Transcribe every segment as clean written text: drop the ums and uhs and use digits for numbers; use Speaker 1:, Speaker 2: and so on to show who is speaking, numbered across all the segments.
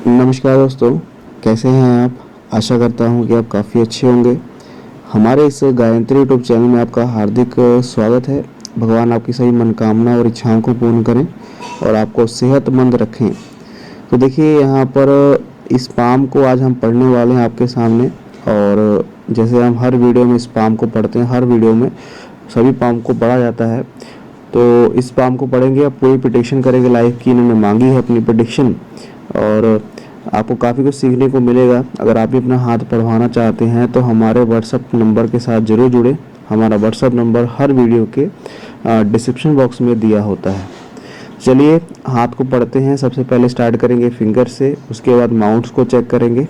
Speaker 1: नमस्कार दोस्तों, कैसे हैं आप। आशा करता हूं कि आप काफ़ी अच्छे होंगे। हमारे इस गायत्री यूट्यूब चैनल में आपका हार्दिक स्वागत है। भगवान आपकी सभी मनोकामना और इच्छाओं को पूर्ण करें और आपको सेहतमंद रखें। तो देखिए, यहाँ पर इस पाम को आज हम पढ़ने वाले हैं आपके सामने। और जैसे हम हर वीडियो में इस पाम को पढ़ते हैं, हर वीडियो में सभी पाम को पढ़ा जाता है, तो इस पाम को पढ़ेंगे। अब पूरी प्रेडिक्शन करेंगे लाइव की। इन्होंने मांगी है अपनी प्रेडिक्शन और आपको काफ़ी कुछ सीखने को मिलेगा। अगर आप भी अपना हाथ पढ़वाना चाहते हैं तो हमारे व्हाट्सएप नंबर के साथ ज़रूर जुड़े। हमारा व्हाट्सएप नंबर हर वीडियो के डिस्क्रिप्शन बॉक्स में दिया होता है। चलिए हाथ को पढ़ते हैं। सबसे पहले स्टार्ट करेंगे फिंगर से, उसके बाद माउंट्स को चेक करेंगे,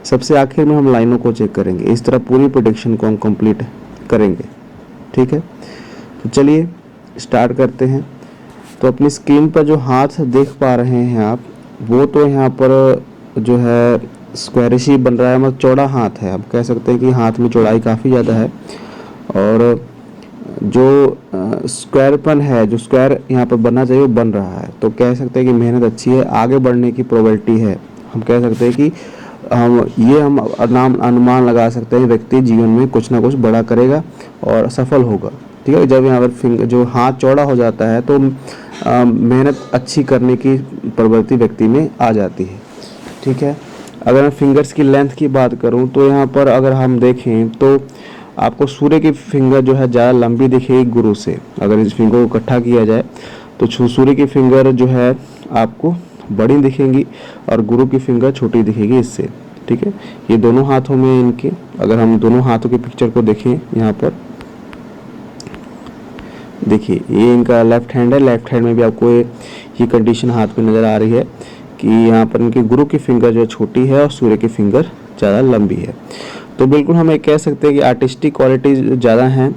Speaker 1: सबसे आखिर में हम लाइनों को चेक करेंगे। इस तरह पूरी प्रेडिक्शन को हम कंप्लीट करेंगे, ठीक है। तो चलिए स्टार्ट करते हैं। तो अपनी स्क्रीन पर जो हाथ देख पा रहे हैं आप, वो तो यहाँ पर जो है स्क्वायरिश ही बन रहा है, मतलब चौड़ा हाथ है। आप कह सकते हैं कि हाथ में चौड़ाई काफ़ी ज़्यादा है और जो स्क्वायरपन है, जो स्क्वायर यहाँ पर बनना चाहिए वो बन रहा है। तो कह सकते हैं कि मेहनत अच्छी है, आगे बढ़ने की प्रोबेबिलिटी है। हम कह सकते हैं कि हम अनुमान लगा सकते हैं व्यक्ति जीवन में कुछ ना कुछ बड़ा करेगा और सफल होगा, ठीक है। जब यहाँ पर फिंगर जो हाथ चौड़ा हो जाता है तो मेहनत अच्छी करने की प्रवृत्ति व्यक्ति में आ जाती है, ठीक है। अगर मैं फिंगर्स की लेंथ की बात करूं तो यहाँ पर अगर हम देखें तो आपको सूर्य की फिंगर जो है ज़्यादा लंबी दिखेगी गुरु से। अगर इस फिंगर को इकट्ठा किया जाए तो सूर्य की फिंगर जो है आपको बड़ी दिखेंगी और गुरु की फिंगर छोटी दिखेगी इससे, ठीक है। ये दोनों हाथों में इनके, अगर हम दोनों हाथों की पिक्चर को देखें, यहाँ पर देखिए ये इनका लेफ्ट हैंड है। लेफ्ट हैंड में भी आपको ये कंडीशन हाथ में नज़र आ रही है कि यहाँ पर इनकी गुरु की फिंगर जो छोटी है और सूर्य की फिंगर ज़्यादा लंबी है। तो बिल्कुल हम ये कह सकते हैं कि आर्टिस्टिक क्वालिटीज़ ज़्यादा हैं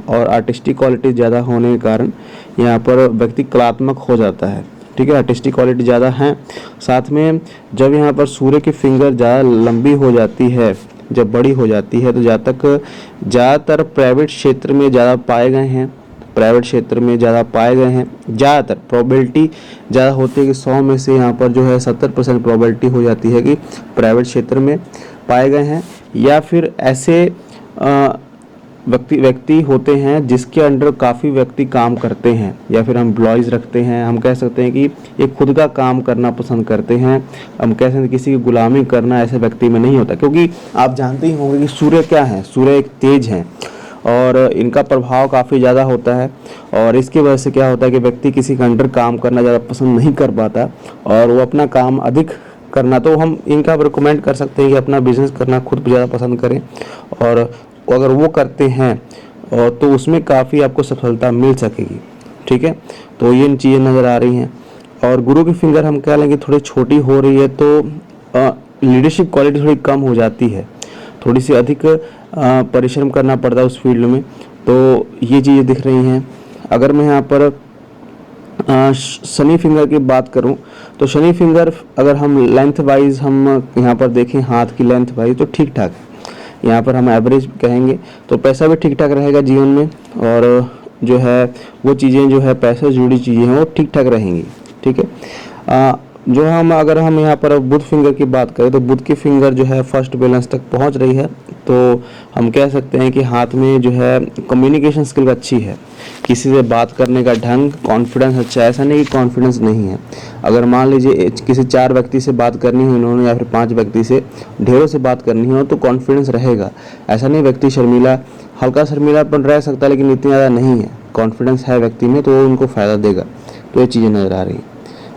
Speaker 1: और आर्टिस्टिक क्वालिटी ज़्यादा होने के कारण यहाँ पर व्यक्ति कलात्मक हो जाता है, ठीक है। आर्टिस्टिक क्वालिटी ज़्यादा हैं। साथ में जब यहाँ पर सूर्य की फिंगर ज़्यादा लंबी हो जाती है, जब बड़ी हो जाती है, तो ज़्यादातर प्राइवेट क्षेत्र में ज़्यादा पाए गए हैं। ज़्यादातर प्रोबेबिलिटी ज़्यादा होती है कि 100 में से यहाँ पर जो है 70% प्रोबेबिलिटी हो जाती है कि प्राइवेट क्षेत्र में पाए गए हैं। या फिर ऐसे व्यक्ति होते हैं जिसके अंडर काफ़ी व्यक्ति काम करते हैं, या फिर हम एम्प्लॉयज़ रखते हैं। हम कह सकते हैं कि ये खुद का काम करना पसंद करते हैं। हम कह सकते हैं किसी की गुलामी करना ऐसे व्यक्ति में नहीं होता, क्योंकि आप जानते ही होंगे कि सूर्य क्या है। सूर्य एक तेज है और इनका प्रभाव काफ़ी ज़्यादा होता है और इसकी वजह से क्या होता है कि व्यक्ति किसी के अंडर काम करना ज़्यादा पसंद नहीं कर पाता और वो अपना काम अधिक करना, तो हम इनका रिकमेंड कर सकते हैं कि अपना बिजनेस करना खुद ज़्यादा पसंद करें। और अगर वो करते हैं तो उसमें काफ़ी आपको सफलता मिल सकेगी, ठीक है। तो ये इन चीज़ें नज़र आ रही हैं। और गुरु की फिंगर हम कह लेंगे थोड़ी छोटी हो रही है, तो लीडरशिप क्वालिटी थोड़ी कम हो जाती है, थोड़ी सी अधिक परिश्रम करना पड़ता है उस फील्ड में। तो ये चीज़ें दिख रही हैं। अगर मैं यहाँ पर शनि फिंगर की बात करूं तो शनि फिंगर अगर हम लेंथ वाइज हम यहाँ पर देखें, हाथ की लेंथ वाइज तो ठीक ठाक है। यहाँ पर हम एवरेज कहेंगे तो पैसा भी ठीक ठाक रहेगा जीवन में, और जो है वो चीज़ें जो है पैसे से जुड़ी चीज़ें हैं वो ठीक ठाक रहेंगी, ठीक है। अगर हम यहाँ पर बुध फिंगर की बात करें तो बुध की फिंगर जो है फर्स्ट बैलेंस तक पहुँच रही है। तो हम कह सकते हैं कि हाथ में जो है कम्युनिकेशन स्किल अच्छी है, किसी से बात करने का ढंग, कॉन्फिडेंस अच्छा है। ऐसा नहीं कि कॉन्फिडेंस नहीं है। अगर मान लीजिए किसी 4 व्यक्ति से बात करनी हो इन्होंने, या फिर 5 व्यक्ति से, ढेरों से बात करनी हो, तो कॉन्फिडेंस रहेगा। ऐसा नहीं व्यक्ति शर्मीला, हल्का शर्मीलापन रह सकता है लेकिन इतनी ज़्यादा नहीं है। कॉन्फिडेंस है व्यक्ति में तो वो उनको फ़ायदा देगा। तो ये चीज़ें नज़र आ रही हैं।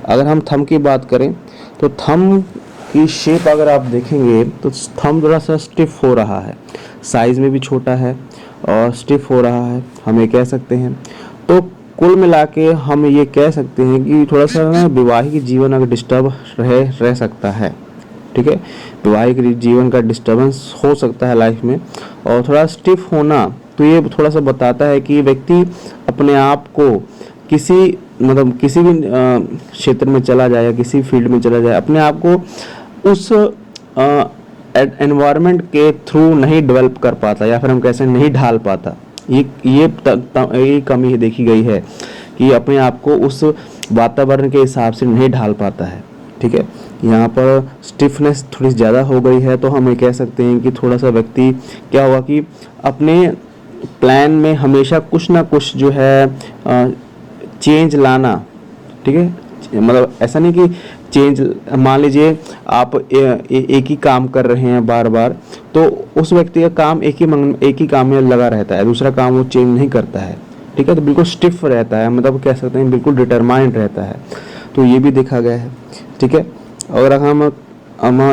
Speaker 1: अगर हम थंब की बात करें तो थंब की शेप अगर आप देखेंगे तो थंब थोड़ा सा स्टिफ हो रहा है, साइज़ में भी छोटा है और स्टिफ हो रहा है, हम ये कह सकते हैं। तो कुल मिला के हम ये कह सकते हैं कि थोड़ा सा ना वैवाहिक जीवन अगर डिस्टर्ब रह सकता है, ठीक है। वैवाहिक जीवन का डिस्टर्बेंस हो सकता है लाइफ में, और थोड़ा स्टिफ होना तो ये थोड़ा सा बताता है कि व्यक्ति अपने आप को किसी भी क्षेत्र में चला जाए या किसी फील्ड में चला जाए, अपने आप को उस एनवायरनमेंट के थ्रू नहीं डेवलप कर पाता, या फिर हम कैसे नहीं ढाल पाता। ये कमी देखी गई है कि अपने आप को उस वातावरण के हिसाब से नहीं ढाल पाता है। ठीक है। यहाँ पर स्टिफनेस थोड़ी ज़्यादा हो गई है, तो हम ये कह सकते हैं कि थोड़ा सा व्यक्ति क्या होगा कि अपने प्लान में हमेशा कुछ ना कुछ जो है चेंज लाना, ठीक है। मतलब ऐसा नहीं कि चेंज, मान लीजिए आप एक ही काम कर रहे हैं बार बार, तो उस व्यक्ति का काम एक ही काम में लगा रहता है, दूसरा काम वो चेंज नहीं करता है, ठीक है। तो बिल्कुल स्टिफ रहता है, मतलब कह सकते हैं बिल्कुल डिटरमाइंड रहता है, तो ये भी देखा गया है, ठीक है। अगर हम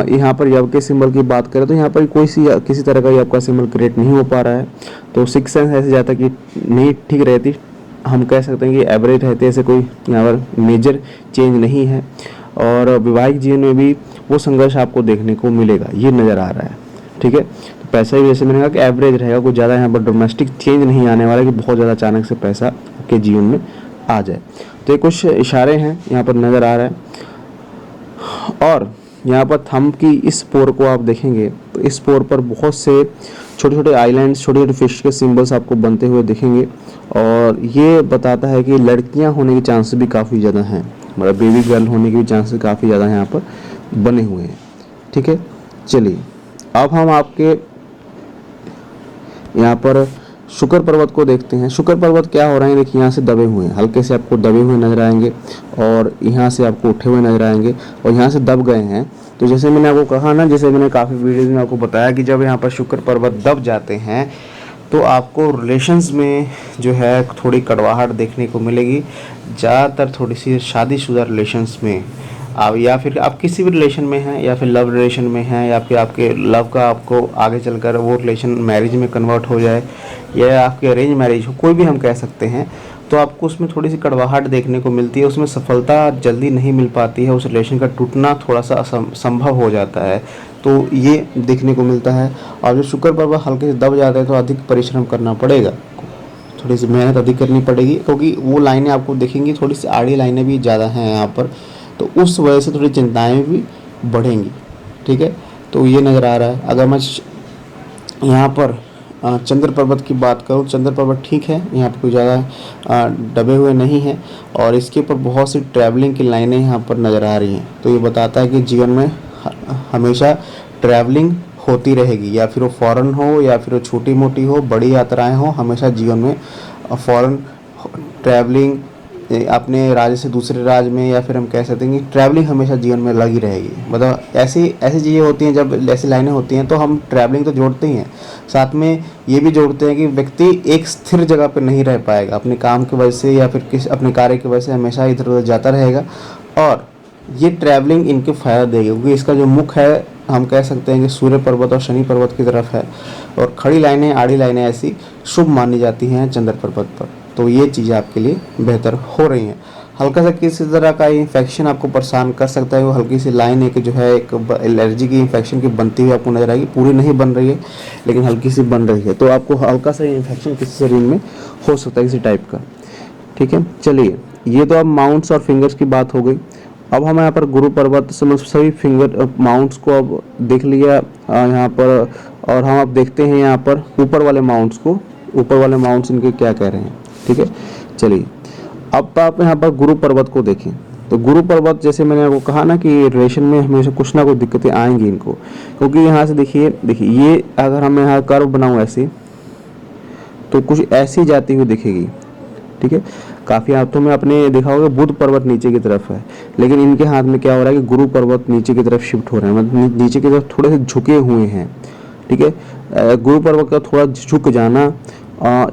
Speaker 1: यहाँ पर यव के सिंबल की बात करें तो यहाँ पर किसी तरह का आपका सिंबल क्रिएट नहीं हो पा रहा है, तो सिक्स सेंस ऐसे जाता कि नहीं ठीक रहती, हम कह सकते हैं कि एवरेज रहते, ऐसे कोई यहाँ पर मेजर चेंज नहीं है। और वैवाहिक जीवन में भी वो संघर्ष आपको देखने को मिलेगा, ये नज़र आ रहा है, ठीक है। तो पैसा भी जैसे मैंने कहा कि एवरेज रहेगा, कुछ ज़्यादा यहाँ पर डोमेस्टिक चेंज नहीं आने वाला कि बहुत ज़्यादा अचानक से पैसा आपके जीवन में आ जाए। तो ये कुछ इशारे हैं यहाँ पर नज़र आ रहा है। और यहाँ पर थंब की इस पोर को आप देखेंगे तो इस पोर पर बहुत से छोटे छोटे आइलैंड्स, छोटे छोटे फिश के सिंबल्स आपको बनते हुए दिखेंगे, और ये बताता है कि लड़कियां होने के चांसेस भी काफ़ी ज़्यादा हैं, मतलब बेबी गर्ल होने के भी चांसेस काफ़ी ज़्यादा यहाँ पर बने हुए हैं, ठीक है। चलिए अब हम आपके यहाँ पर शुक्र पर्वत को देखते हैं। शुक्र पर्वत क्या हो रहे हैं, देखिए यहाँ से दबे हुए हैं, हल्के से आपको दबे हुए नजर आएंगे, और यहाँ से आपको उठे हुए नजर आएंगे, और यहाँ से दब गए हैं। तो जैसे मैंने आपको कहा ना, जैसे मैंने काफ़ी वीडियोज़ में आपको बताया कि जब यहाँ पर शुक्र पर्वत दब जाते हैं तो आपको रिलेशंस में जो है थोड़ी कड़वाहट देखने को मिलेगी, ज़्यादातर थोड़ी सी शादीशुदा रिलेशंस में आप, या फिर आप किसी भी रिलेशन में हैं, या फिर लव रिलेशन में हैं, या फिर आपके लव का आपको आगे चलकर वो रिलेशन मैरिज में कन्वर्ट हो जाए, या आपके अरेंज मैरिज हो, कोई भी हम कह सकते हैं, तो आपको उसमें थोड़ी सी कड़वाहट देखने को मिलती है, उसमें सफलता जल्दी नहीं मिल पाती है, उस रिलेशन का टूटना थोड़ा सा असंभव हो जाता है, तो ये देखने को मिलता है। और जो शुक्र पर्वत हल्के से दब जाते हैं तो अधिक परिश्रम करना पड़ेगा, थोड़ी सी मेहनत अधिक करनी पड़ेगी, क्योंकि वो लाइनें आपको दिखेंगी, थोड़ी सी आड़ी लाइनें भी ज़्यादा हैं यहाँ पर, तो उस वजह से थोड़ी चिंताएं भी बढ़ेंगी, ठीक है। तो ये नज़र आ रहा है। अगर मैं यहाँ पर चंद्र पर्वत की बात करूँ, चंद्र पर्वत ठीक है, यहाँ पर कोई ज़्यादा दबे हुए नहीं हैं, और इसके ऊपर बहुत सी ट्रैवलिंग की लाइनें यहाँ पर नज़र आ रही हैं, तो ये बताता है कि जीवन में हमेशा ट्रैवलिंग होती रहेगी, या फिर वो फॉरेन हो या फिर वो छोटी मोटी हो, बड़ी यात्राएं हो, हमेशा जीवन में फॉरेन ट्रैवलिंग, अपने राज्य से दूसरे राज्य में, या फिर हम कह सकते हैं कि ट्रैवलिंग हमेशा जीवन में लगी रहेगी। मतलब ऐसी ऐसी चीज़ें होती हैं, जब ऐसी लाइनें होती हैं तो हम ट्रैवलिंग तो जोड़ते ही हैं, साथ में ये भी जोड़ते हैं कि व्यक्ति एक स्थिर जगह पर नहीं रह पाएगा, अपने काम की वजह से या फिर अपने कार्य की वजह से हमेशा इधर उधर जाता रहेगा, और ये ट्रैवलिंग इनके फ़ायदा देगी, क्योंकि इसका जो मुख है हम कह सकते हैं कि सूर्य पर्वत और शनि पर्वत की तरफ है, और खड़ी लाइनें, आड़ी लाइनें ऐसी शुभ मानी जाती हैं चंद्र पर्वत पर, तो ये चीज़ें आपके लिए बेहतर हो रही हैं। हल्का सा किसी तरह का इन्फेक्शन आपको परेशान कर सकता है, वो हल्की सी लाइन एक जो है एक एलर्जी की इन्फेक्शन की बनती हुई आपको नजर आएगी, पूरी नहीं बन रही है लेकिन हल्की सी बन रही है, तो आपको हल्का सा इन्फेक्शन किसी शरीर में हो सकता है किसी टाइप का, ठीक है। चलिए ये तो अब माउंट्स और फिंगर्स की बात हो गई। अब हम यहाँ पर गुरु पर्वत सभी फिंगर माउंट्स को अब देख लिया यहाँ पर, और हम अब देखते हैं यहाँ पर ऊपर वाले माउंट्स को, ऊपर वाले माउंट्स इनके क्या कह रहे हैं, ठीक है। चलिए अब आप यहाँ पर गुरु पर्वत को देखें, तो गुरु पर्वत जैसे मैंने आपको कहा ना कि रिलेशन में हमेशा कुछ ना कुछ दिक्कतें आएंगी इनको, क्योंकि यहाँ से देखिए ये अगर हम यहाँ कर्व बनाऊँ ऐसे, तो कुछ ऐसी जाती हुई दिखेगी, ठीक है। काफ़ी हाथों में आपने देखा होगा बुध पर्वत नीचे की तरफ है, लेकिन इनके हाथ में क्या हो रहा है कि गुरु पर्वत नीचे की तरफ शिफ्ट हो रहे हैं, मतलब नीचे की तरफ थोड़े से झुके हुए हैं, ठीक है। गुरु पर्वत का थोड़ा झुक जाना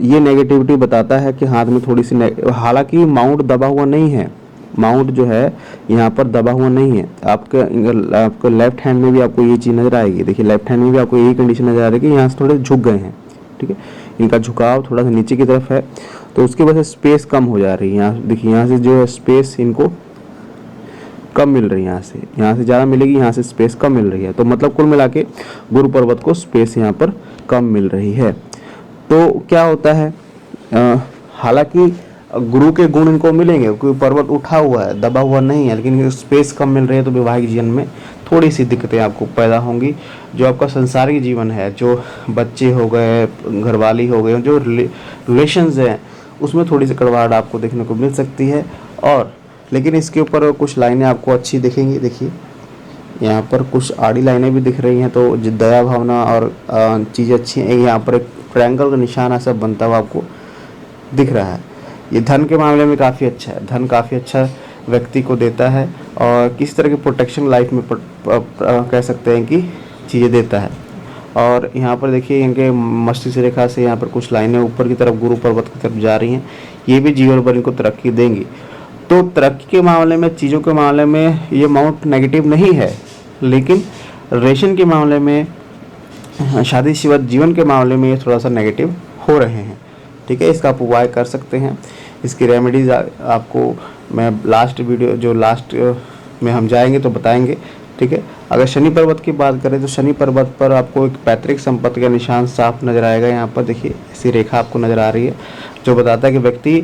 Speaker 1: ये नेगेटिविटी बताता है कि हाथ में थोड़ी सी, हालांकि माउंट दबा हुआ नहीं है, माउंट जो है यहाँ पर दबा हुआ नहीं है, आपके लेफ्ट हैंड में भी आपको ये चीज़ नजर आएगी, देखिए लेफ्ट हैंड में भी आपको यही कंडीशन नजर आ रही है कि यहाँ से थोड़े झुक गए हैं, ठीक है। इनका झुकाव थोड़ा सा नीचे की तरफ है, तो उसकी वजह से स्पेस कम हो जा रही है। यहाँ देखिए यहाँ से जो है स्पेस इनको कम मिल रही है, यहाँ से ज़्यादा मिलेगी, यहाँ से स्पेस कम मिल रही है, तो मतलब कुल मिला के गुरु पर्वत को स्पेस यहाँ पर कम मिल रही है। तो क्या होता है, हालांकि गुरु के गुण इनको मिलेंगे क्योंकि पर्वत उठा हुआ है, दबा हुआ नहीं है, लेकिन स्पेस कम मिल रही है, तो वैवाहिक जीवन में थोड़ी सी दिक्कतें आपको पैदा होंगी। जो आपका संसारिक जीवन है, जो बच्चे हो गए, घरवाली हो गए, जो रिलेशंस हैं, उसमें थोड़ी सी कड़वाहट आपको देखने को मिल सकती है। और लेकिन इसके ऊपर कुछ लाइनें आपको अच्छी दिखेंगी। देखिए यहाँ पर कुछ आड़ी लाइनें भी दिख रही हैं, तो जो दया भावना और चीज़ें अच्छी हैं। यहाँ पर एक ट्रायंगल का निशान ऐसा बनता हुआ आपको दिख रहा है। ये धन के मामले में काफ़ी अच्छा है, धन काफ़ी अच्छा व्यक्ति को देता है और किसी तरह की प्रोटेक्शन लाइफ में कह सकते हैं कि चीज़ें देता है। और यहाँ पर देखिए इनके मस्तिष्क रेखा से यहाँ पर कुछ लाइनें ऊपर की तरफ गुरु पर्वत की तरफ जा रही हैं, ये भी जीवन भर इनको तरक्की देंगी। तो तरक्की के मामले में, चीज़ों के मामले में ये अमाउंट नेगेटिव नहीं है, लेकिन रिलेशन के मामले में, शादीशुदा जीवन के मामले में ये थोड़ा सा नेगेटिव हो रहे हैं। ठीक है, इसका आप उपाय कर सकते हैं। इसकी रेमेडीज आपको मैं लास्ट वीडियो, जो लास्ट में हम जाएंगे तो बताएंगे। ठीक है, अगर शनि पर्वत की बात करें तो शनि पर्वत पर आपको एक पैतृक संपत्ति का निशान साफ नजर आएगा। यहाँ पर देखिए ऐसी रेखा आपको नजर आ रही है जो बताता है कि व्यक्ति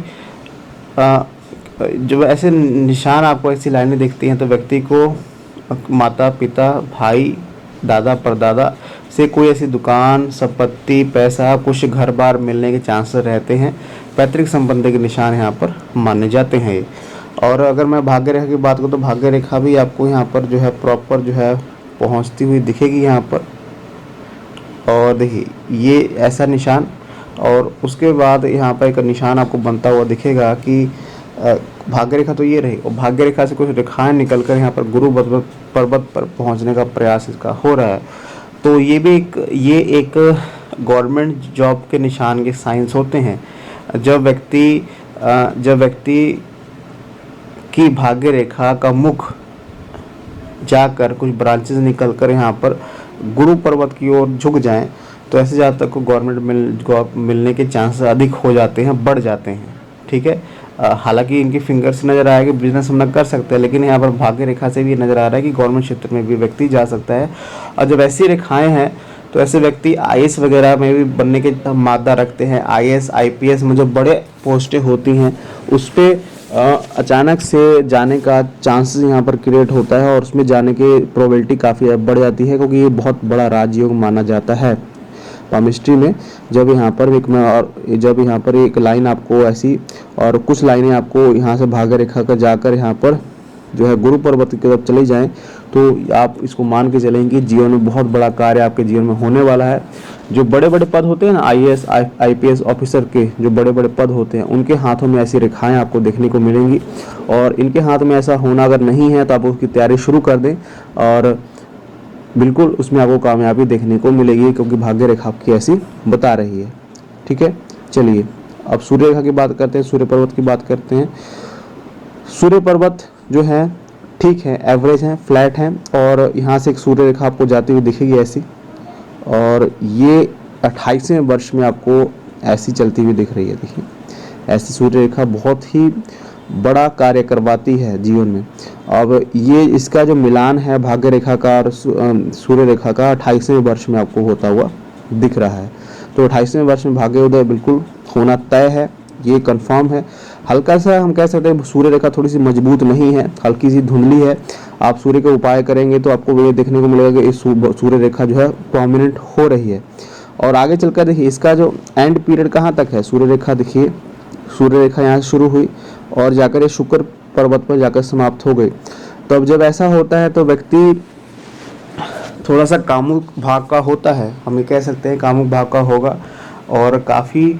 Speaker 1: जब ऐसे निशान आपको ऐसी लाइनें दिखती हैं तो व्यक्ति को माता पिता, भाई, दादा, परदादा से कोई ऐसी दुकान, संपत्ति, पैसा, कुछ घर बार मिलने के चांसेस रहते हैं। पैतृक संपत्ति के निशान यहाँ पर माने जाते हैं ये। और अगर मैं भाग्य रेखा की बात करूँ तो भाग्य रेखा भी आपको यहाँ पर जो है प्रॉपर जो है पहुँचती हुई दिखेगी यहाँ पर। और देखिए ये ऐसा निशान, और उसके बाद यहाँ पर एक निशान आपको बनता हुआ दिखेगा कि भाग्य रेखा तो ये रही, और भाग्य रेखा से कुछ रेखाएं निकलकर यहाँ पर गुरु पर्वत पर पहुँचने का प्रयास इसका हो रहा है। तो ये एक गवर्नमेंट जॉब के निशान के साइंस होते हैं। जब व्यक्ति की भाग्य रेखा का मुख जाकर कुछ ब्रांचेस निकलकर यहाँ पर गुरु पर्वत की ओर झुक जाएं तो ऐसे जातक को गवर्नमेंट मिलने के चांसेस अधिक हो जाते हैं, बढ़ जाते हैं। ठीक है, हालांकि इनकी फिंगर से नज़र आएगा कि बिजनेस हम कर सकते हैं, लेकिन यहाँ पर भाग्य रेखा से भी नज़र आ रहा है कि गवर्नमेंट क्षेत्र में भी व्यक्ति जा सकता है। और जब ऐसी रेखाएं हैं तो ऐसे व्यक्ति आईएएस वगैरह में भी बनने के मादा रखते हैं। आईएएस, आईपीएस में जो बड़े पोस्टें होती हैं उस पर अचानक से जाने का चांसेस यहाँ पर क्रिएट होता है और उसमें जाने की प्रोबेबिलिटी काफ़ी बढ़ जाती है, क्योंकि ये बहुत बड़ा राजयोग माना जाता है पामिस्ट्री में। जब यहाँ पर एक लाइन आपको ऐसी और कुछ लाइनें आपको यहाँ से भाग्य रेखा का जाकर यहाँ पर जो है गुरु पर्वत की तरफ चली जाएं तो आप इसको मान के चलेंगे जीवन में बहुत बड़ा कार्य आपके जीवन में होने वाला है। जो बड़े बड़े पद होते हैं ना, आईएएस, आईपीएस ऑफिसर के जो बड़े बड़े पद होते हैं, उनके हाथों में ऐसी रेखाएं आपको देखने को मिलेंगी। और इनके हाथ में ऐसा होना अगर नहीं है तो आप उसकी तैयारी शुरू कर दें और बिल्कुल उसमें आपको कामयाबी देखने को मिलेगी, क्योंकि भाग्य रेखा आपकी ऐसी बता रही है। ठीक है, चलिए अब सूर्य रेखा की बात करते हैं, सूर्य पर्वत की बात करते हैं। सूर्य पर्वत जो है ठीक है, एवरेज है, फ्लैट है, और यहाँ से एक सूर्य रेखा आपको जाती हुई दिखेगी ऐसी, और ये 28वें वर्ष में आपको ऐसी चलती हुई दिख रही है। देखिए ऐसी सूर्य रेखा बहुत ही बड़ा कार्य करवाती है जीवन में। अब ये इसका जो मिलान है भाग्य रेखा का और सूर्य रेखा का 28वें वर्ष में आपको होता हुआ दिख रहा है। तो 28वें वर्ष में भाग्य उदय बिल्कुल होना तय है, ये कंफर्म है। हल्का सा हम कह सकते हैं सूर्य रेखा थोड़ी सी मजबूत नहीं है, हल्की सी धुंधली है। आप सूर्य के उपाय करेंगे तो आपको ये देखने को मिलेगा कि इस सूर्य रेखा जो है प्रोमिनेंट हो रही है। और आगे चलकर देखिए इसका जो एंड पीरियड कहाँ तक है, सूर्य रेखा देखिए, सूर्य रेखा यहाँ से शुरू हुई और जाकर ये शुक्र पर्वत पर जाकर समाप्त हो गई। तो अब जब ऐसा होता है तो व्यक्ति थोड़ा सा कामुक भाग का होता है, हम ये कह सकते हैं कामुक भाग का होगा, और काफ़ी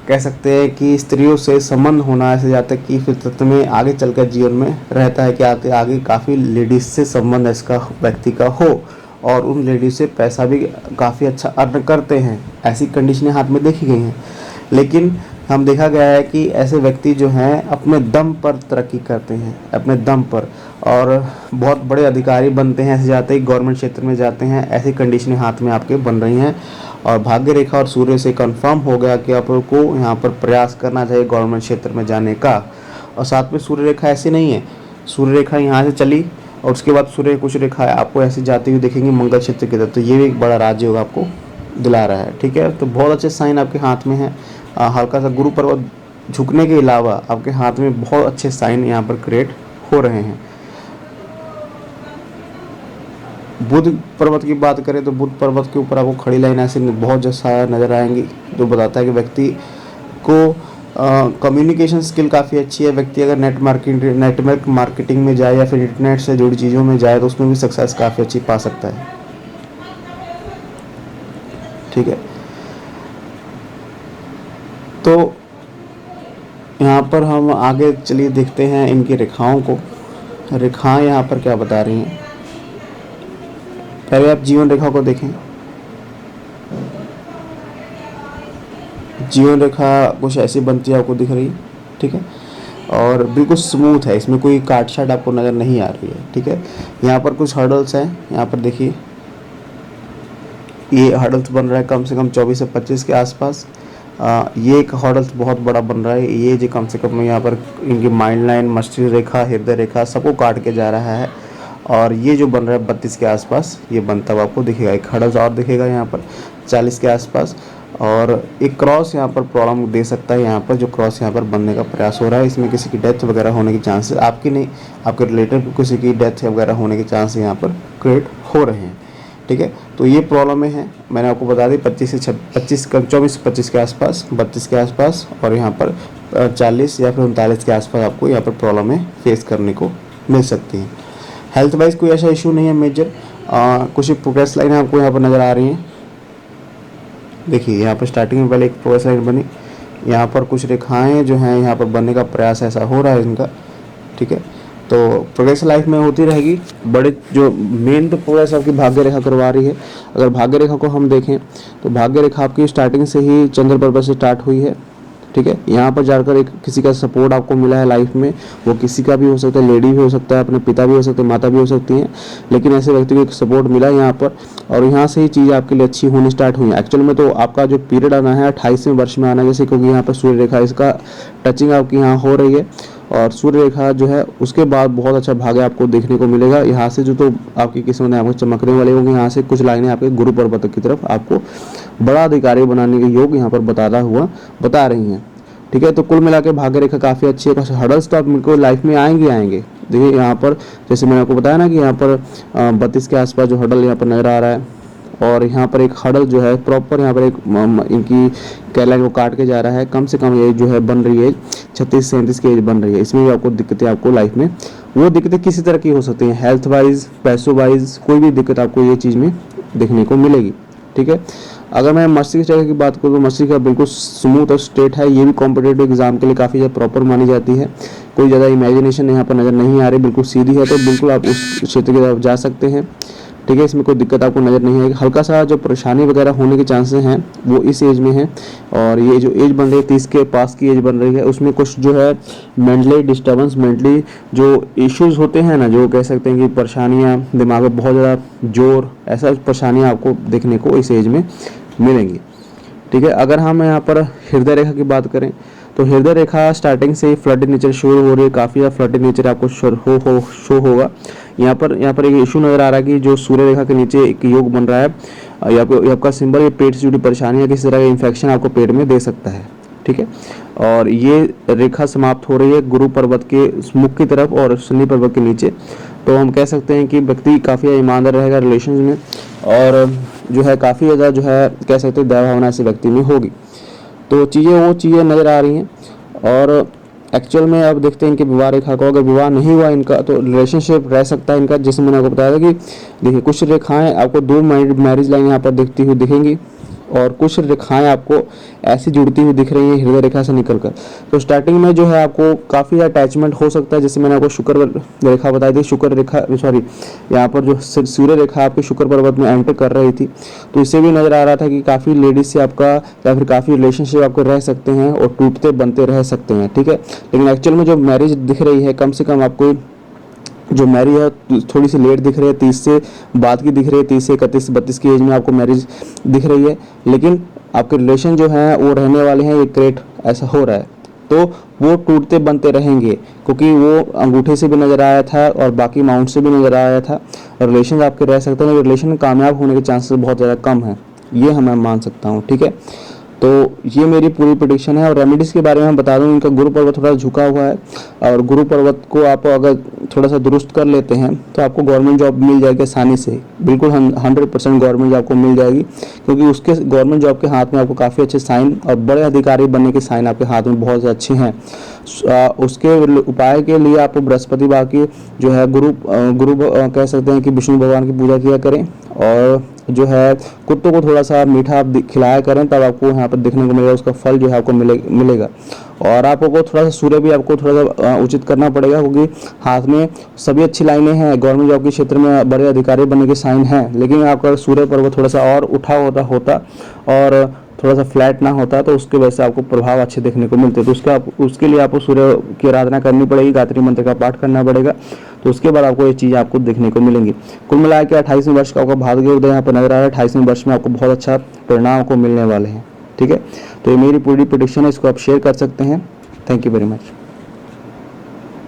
Speaker 1: कह सकते हैं कि स्त्रियों से संबंध होना ऐसे जाता है कि फितरत में आगे चलकर जीवन में रहता है कि आगे काफ़ी लेडीज से संबंध इसका व्यक्ति का हो, और उन लेडीज से पैसा भी काफ़ी अच्छा अर्न करते हैं। ऐसी कंडीशनें हाथ में देखी गई हैं। लेकिन हम देखा गया है कि ऐसे व्यक्ति जो हैं अपने दम पर तरक्की करते हैं, अपने दम पर, और बहुत बड़े अधिकारी बनते हैं। ऐसे जाते ही गवर्नमेंट क्षेत्र में जाते हैं। ऐसी कंडीशनें हाथ में आपके बन रही हैं, और भाग्य रेखा और सूर्य से कंफर्म हो गया कि आपको यहाँ पर प्रयास करना चाहिए गवर्नमेंट क्षेत्र में जाने का। और साथ में सूर्य रेखा ऐसी नहीं है, सूर्य रेखा यहाँ से चली और उसके बाद सूर्य कुछ रेखा आपको ऐसी जाती हुई देखेंगी मंगल क्षेत्र की तरफ। तो ये भी एक बड़ा राजयोग आपको दिला रहा है। ठीक है, तो बहुत अच्छे साइन आपके हाथ में है। हल्का सा गुरु पर्वत झुकने के अलावा आपके हाथ में बहुत अच्छे साइन यहाँ पर क्रिएट हो रहे हैं। बुध पर्वत की बात करें तो बुध पर्वत के ऊपर आपको खड़ी लाइन ऐसे बहुत जैसा नजर आएंगी, जो बताता है कि व्यक्ति को कम्युनिकेशन स्किल काफ़ी अच्छी है। व्यक्ति अगर नेटवर्क मार्केटिंग में जाए या फिर इंटरनेट से जुड़ी चीज़ों में जाए तो उसमें भी सक्सेस काफ़ी अच्छी पा सकता है। ठीक है, तो यहाँ पर हम आगे चलिए देखते हैं इनकी रेखाओं को। रेखाएं यहाँ पर क्या बता रही हैं। पहले आप जीवन रेखा को देखें। जीवन रेखा कुछ ऐसी बनती है, आपको दिख रही है। ठीक है, और बिल्कुल स्मूथ है, इसमें कोई काट छाट आपको नज़र नहीं आ रही है। ठीक है, यहाँ पर कुछ हर्डल्स हैं। यहाँ पर देखिए, ये हर्डल्स बन रहा है कम से कम 24 से 25 के आसपास। ये एक हर्डल्स बहुत बड़ा बन रहा है। ये जो कम से कम यहाँ पर इनकी माइंड लाइन, मस्तिष्क रेखा, हृदय रेखा सबको काट के जा रहा है। और ये जो बन रहा है 32 के आसपास, ये बनता हुआ आपको दिखेगा। एक हर्डल्स और दिखेगा यहाँ पर 40 के आसपास। और एक क्रॉस यहाँ पर प्रॉब्लम दे सकता है। यहाँ पर जो क्रॉस यहाँ पर बनने का प्रयास हो रहा है, इसमें किसी की डेथ वगैरह होने के चांसेस, आपकी नहीं, आपके रिलेटिव किसी की डेथ वगैरह होने के चांस यहाँ पर क्रिएट हो रहे हैं। ठीक है, तो ये प्रॉब्लम है। मैंने आपको बता दी 24 से 25 के आसपास, 32 के आसपास, और यहाँ पर 40 या फिर 39 के आसपास आपको यहाँ पर प्रॉब्लमें फेस करने को मिल सकती हैं। हेल्थ वाइज कोई ऐसा इशू नहीं है मेजर। कुछ प्रोग्रेस लाइन आपको यहाँ पर नज़र आ रही हैं। देखिए, यहाँ पर स्टार्टिंग में पहले एक प्रोग्रेस लाइन बनी, यहाँ पर कुछ रेखाएं जो हैं यहाँ पर बनने का प्रयास ऐसा हो रहा है इनका। ठीक है, तो प्रोग्रेस लाइफ में होती रहेगी। बड़े जो मेन तो प्रोग्रेस आपकी भाग्य रेखा करवा रही है। अगर भाग्य रेखा को हम देखें तो भाग्य रेखा आपकी स्टार्टिंग से ही चंद्र पर्वत से स्टार्ट हुई है। ठीक है, यहाँ पर जाकर एक किसी का सपोर्ट आपको मिला है लाइफ में। वो किसी का भी हो सकता है, लेडी भी हो सकता है, अपने पिता भी हो सकते हैं, माता भी हो सकती हैं, लेकिन ऐसे व्यक्ति को एक सपोर्ट मिला है यहाँ पर, और यहाँ से ही चीज़ आपके लिए अच्छी होनी स्टार्ट हुई है। एक्चुअल में तो आपका जो पीरियड आना है 28वें वर्ष में आना है, जैसे क्योंकि यहाँ पर सूर्य रेखा इसका टचिंग आपकी यहाँ हो रही है, और सूर्य रेखा जो है उसके बाद बहुत अच्छा भाग्य आपको देखने को मिलेगा। यहाँ से जो तो आपकी किस्मत आपको चमकने वाली होगी। यहाँ से कुछ लाइनें आपके गुरु पर्वत की तरफ आपको बड़ा अधिकारी बनाने के योग यहाँ पर बता रही हैं। ठीक है, तो कुल मिला के भाग्य रेखा काफ़ी अच्छी है। कुछ हर्डल्स तो आपको लाइफ में आएंगे। देखिए, यहाँ पर जैसे मैंने आपको बताया ना कि यहाँ पर 32 के आसपास जो हर्डल यहाँ पर नज़र आ रहा है, और यहाँ पर एक हर्डल जो है प्रॉपर यहाँ पर एक इनकी कैलाइन को काट के जा रहा है। कम से कम एज जो है बन रही है 36-37 की एज बन रही है। इसमें भी आपको दिक्कतें, आपको लाइफ में वो दिक्कतें किसी तरह की हो सकती हैं, हेल्थ वाइज, पैसों वाइज, कोई भी दिक्कत आपको ये चीज़ में देखने को मिलेगी। ठीक है, अगर मैं मस्तिष्क रेखा की बात करूँ तो मस्तिष्क बिल्कुल स्मूथ और स्ट्रेट है। ये भी कॉम्पिटेटिव एग्जाम के लिए काफ़ी ज़्यादा प्रॉपर मानी जाती है। कोई ज़्यादा इमेजिनेशन यहाँ पर नज़र नहीं आ रही, बिल्कुल सीधी है, तो बिल्कुल आप उस क्षेत्र की तरफ जा सकते हैं। ठीक है, इसमें कोई दिक्कत आपको नज़र नहीं आएगी। हल्का सा जो परेशानी वगैरह होने के चांसेस हैं वो इस एज में है, और ये जो एज बन रही है 30 के पास की एज बन रही है, उसमें कुछ जो है मेंटली डिस्टर्बेंस, मेंटली जो इश्यूज होते हैं ना, जो कह सकते हैं कि परेशानियाँ, दिमाग में बहुत ज़्यादा जोर, ऐसा परेशानियाँ आपको देखने को इस एज में मिलेंगी। ठीक है, अगर हम यहाँ पर हृदय रेखा की बात करें तो हृदय रेखा स्टार्टिंग से ही फ्लडी नेचर शुरू हो रही है। काफ़ी ज़्यादा फ्लडी नेचर आपको शो होगा। यहाँ पर एक इशू नज़र आ रहा है कि जो सूर्य रेखा के नीचे एक योग बन रहा है, ये आपका सिंबल, ये पेट से जुड़ी परेशानी है, किसी तरह का इन्फेक्शन आपको पेट में दे सकता है। ठीक है, और ये रेखा समाप्त हो रही है गुरु पर्वत के मुख की तरफ और शनि पर्वत के नीचे। तो हम कह सकते हैं कि व्यक्ति काफ़ी ईमानदार रहेगा रिलेशन में, और जो है काफ़ी ज़्यादा जो है कह सकते हैं दया भावना ऐसे व्यक्ति में होगी। तो वो चीज़ें नज़र आ रही हैं। और एक्चुअल में अब देखते हैं कि विवाह रेखा को, अगर विवाह नहीं हुआ इनका तो रिलेशनशिप रह सकता है इनका। जैसे मैंने आपको बताया था कि देखिए, कुछ रेखाएं आपको 2 मैरिज लाइन यहाँ पर दिखती हुई दिखेंगी, और कुछ रेखाएं आपको ऐसी जुड़ती हुई दिख रही हैं हृदय रेखा से निकलकर। तो स्टार्टिंग में जो है आपको काफ़ी अटैचमेंट हो सकता है। जैसे मैंने आपको शुक्र रेखा बताई थी, यहाँ पर जो सूर्य रेखा आपके शुक्र पर्वत में एंटर कर रही थी, तो इससे भी नज़र आ रहा था कि काफ़ी लेडीज से आपका या फिर काफ़ी रिलेशनशिप आपको रह सकते हैं और टूटते बनते रह सकते हैं। ठीक है, लेकिन एक्चुअल में जो मैरिज दिख रही है, कम से कम आपको जो मैरिज है थोड़ी सी लेट दिख रही है, 30 से बाद की दिख रही है, 30 से 31-32 की एज में आपको मैरिज दिख रही है, लेकिन आपके रिलेशन जो हैं वो रहने वाले हैं, ये क्रिएट ऐसा हो रहा है। तो वो टूटते बनते रहेंगे, क्योंकि वो अंगूठे से भी नज़र आया था और बाकी माउंट से भी नज़र आया था। रिलेशन आपके रह सकते हैं, रिलेशन कामयाब होने के चांसेस बहुत ज़्यादा कम है, ये मैं मान सकता हूँ। ठीक है, तो ये मेरी पूरी प्रेडिक्शन है। और रेमेडीज़ के बारे में हम बता दूं, इनका गुरु पर्वत थोड़ा झुका हुआ है, और गुरु पर्वत को आप अगर थोड़ा सा दुरुस्त कर लेते हैं तो आपको गवर्नमेंट जॉब मिल जाएगी आसानी से, बिल्कुल 100% गवर्नमेंट जॉब को मिल जाएगी, क्योंकि उसके गवर्नमेंट जॉब के हाथ में आपको काफ़ी अच्छे साइन और बड़े अधिकारी बनने के साइन आपके हाथ में बहुत अच्छे हैं। उसके उपाय के लिए आपको बृहस्पतिवार की जो है गुरु कह सकते हैं कि विष्णु भगवान की पूजा किया करें, और जो है कुत्तों को थोड़ा सा मीठा आप खिलाया करें, तब आपको यहाँ पर देखने को मिलेगा, उसका फल जो है आपको मिलेगा। और आपको थोड़ा सा सूर्य भी आपको थोड़ा सा उचित करना पड़ेगा, क्योंकि हाथ में सभी अच्छी लाइनें हैं, गवर्नमेंट जॉब के क्षेत्र में बड़े अधिकारी बनने के साइन हैं, लेकिन आपका सूर्य पर्व थोड़ा सा और उठा होता और थोड़ा सा फ्लैट ना होता तो उसके वजह से आपको प्रभाव अच्छे देखने को मिलते। तो उसके लिए आपको सूर्य की आराधना करनी पड़ेगी, गायत्री मंत्र का पाठ करना पड़ेगा, तो उसके बाद आपको ये चीज़ आपको देखने को मिलेंगी। कुल मिला के 28वें वर्ष का आपका भाग्य उदय यहाँ पर नजर आ रहा है। 28वें वर्ष में आपको बहुत अच्छा परिणाम को मिलने वाले हैं। ठीक है, तो ये मेरी पूरी प्रेडिक्शन है, इसको आप शेयर कर सकते हैं। Thank you very much.